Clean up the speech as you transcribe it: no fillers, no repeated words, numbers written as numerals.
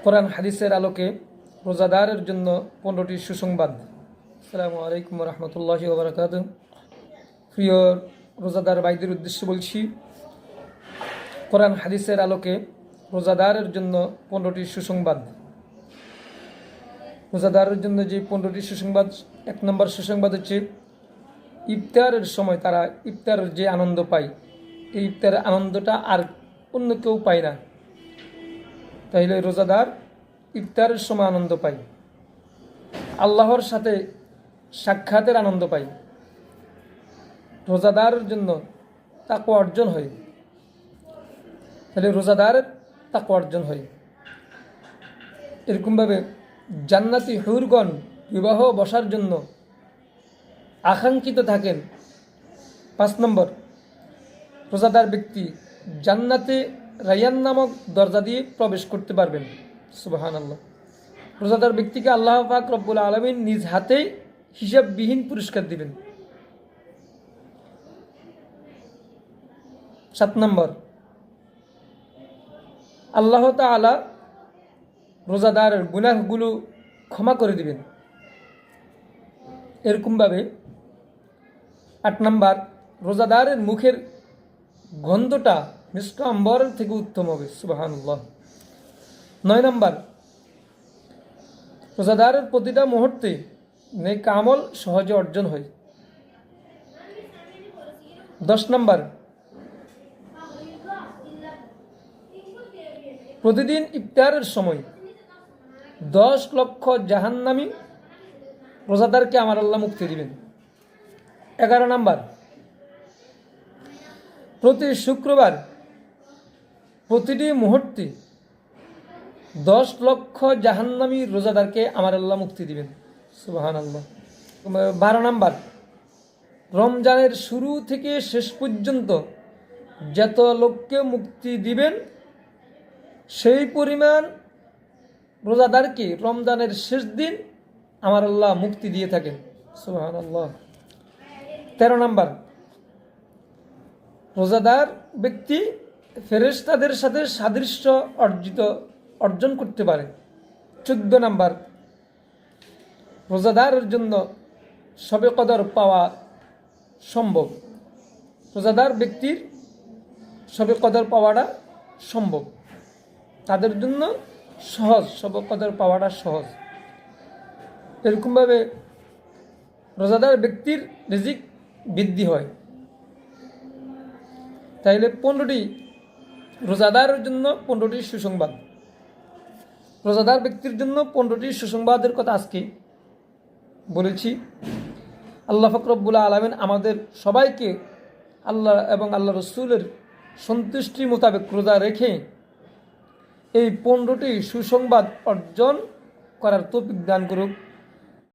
কোরআন হাদিসের আলোকে রোজাদারের জন্য 15টি সুসংবাদ। আসসালামু আলাইকুম রহমতুল্লাহি ওয়া বারাকাতুহু। প্রিয় রোজাদার ভাইদের উদ্দেশ্যে বলছি, কোরআন হাদিসের আলোকে রোজাদারের জন্য 15টি সুসংবাদ। রোজাদারের জন্য যে 15টি সুসংবাদ, 1 নম্বর সুসংবাদ হচ্ছে ইফতারের সময় তারা ইফতারের যে আনন্দ পায়, এই ইফতারের আনন্দটা আর অন্য কেউ পায় না। তাইলে রোজাদার ইফতারের সময় আনন্দ পায়, আল্লাহর সাথে সাক্ষাতের আনন্দ পায়, রোজাদারের জন্য তাকওয়া অর্জন হয়। তাহলে রোজাদারের তাকওয়া অর্জন হয়। এরকমভাবে জান্নাতি হুরগণ বিবাহ বসার জন্য আকাঙ্ক্ষিত থাকেন। 5 নম্বর, রোজাদার ব্যক্তি জান্নাতে রায়ান নামক দরজা দিয়ে প্রবেশ করতে পারবেন। সুবহানাল্লাহ। রোজাদার ব্যক্তিকে আল্লাহ পাক রব্বুল আলামিন নিজ হাতেই হিসাববিহীন পুরস্কার দিবেন। 7 নম্বর, আল্লাহ তাআলা রোজাদারের গুনাহগুলো ক্ষমা করে দিবেন। এরকমভাবে 8 নম্বর, রোজাদারের মুখের গন্ধটা মিষ্ক আম্বরের থেকে উত্তম হবে। সুবহানাল্লাহ। 9 নম্বর, রোজাদারের প্রতিটা মুহূর্তে নেক আমল সহজে অর্জন হয়। 10 নম্বর, প্রতিদিন ইফতারের সময় 10 লক্ষ জাহান্নামী রোজাদারকে আমার আল্লাহ মুক্তি দিবেন। 11 নম্বর, প্রতি শুক্রবার প্রতিটি মুহূর্তে 10 লক্ষ জাহান্নামী রোজাদারকে আমার আল্লাহ মুক্তি দিবেন। সুবহানাল্লাহ। 12 নম্বর, রমজানের শুরু থেকে শেষ পর্যন্ত যত লোককে মুক্তি দিবেন সেই পরিমাণ রোজাদারকে রমজানের শেষ দিন আমার আল্লাহ মুক্তি দিয়ে থাকেন। সুবহানাল্লাহ। 13 নম্বর, রোজাদার ব্যক্তি ফেরেশতাদের সাথে সাদৃশ্য অর্জন করতে পারে। 14 নম্বর, রোজাদারের জন্য শবে কদর পাওয়া সম্ভব। রোজাদার ব্যক্তির শবে কদর পাওয়াটা সম্ভব, তাদের জন্য সহজ, শবে কদর পাওয়াটা সহজ। এরকমভাবে রোজাদার ব্যক্তির রিজিক বৃদ্ধি হয়। তাইলে 15টি রোজাদারের জন্য 15টি সুসংবাদ। রোজাদার ব্যক্তির জন্য 15টি সুসংবাদের কথা আজকে বলেছি। আল্লাহ পাক রব্বুল আলামিন আমাদের সবাইকে আল্লাহ এবং আল্লাহ রসুলের সন্তুষ্টি মোতাবেক রোজা রেখে এই 15টি সুসংবাদ অর্জন করার তৌফিক দান করুক।